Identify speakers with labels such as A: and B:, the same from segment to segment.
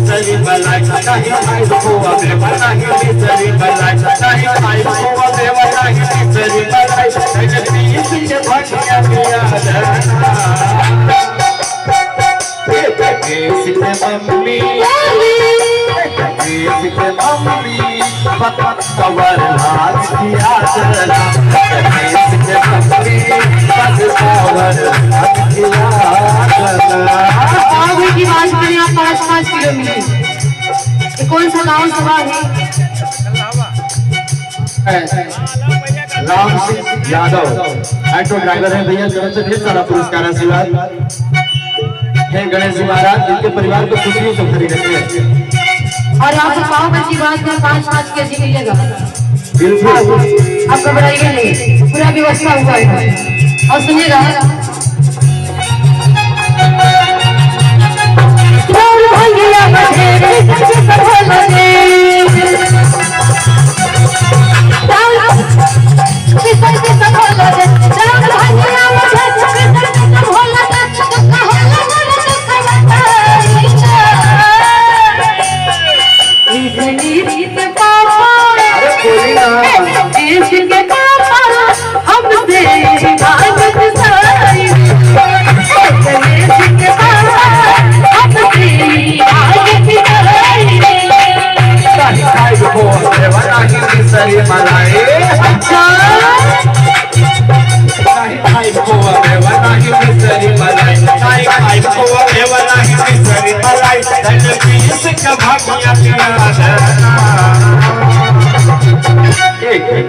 A: मिसरी मलाई नहीं खाई खोआ मेवा नहीं मिसरी मलाई नहीं खाई खोआ मेवा नहीं मिसरी मलाई नहीं पीस के भंगिया पिया देना देश के मम्मी कवर हाथ किया चला देश के मम्मी कवर हाथ किया चला।
B: आगे की बात करें आप 5-5 किलोमीटर ये कौन सा गाँव सभा है?
A: राम सिंह यादव ऑटो ड्राइवर है भैया तरफ से ढेर सारा पुरस्कार आशीर्वाद है। गणेश जी महाराज जिनके परिवार को खुशियों से भरी रखे
B: और यहाँ से पाव भाजी बात में 5-5 केजी मिलेगा।
A: बिल्कुल
B: आप घबराइए नहीं, पूरा व्यवस्था हुआ है। और सुनिएगा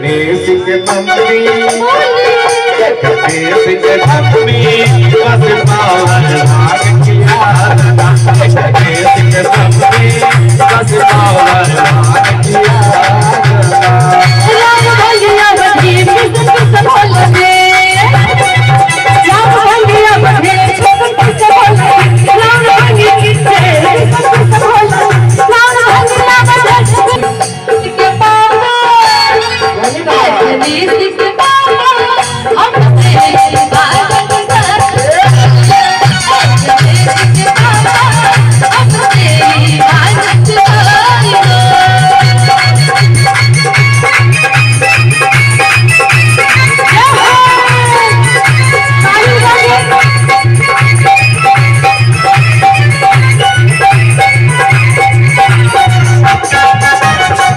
A: देश के मम्मी देश के मम्मी बस पावन भाग किया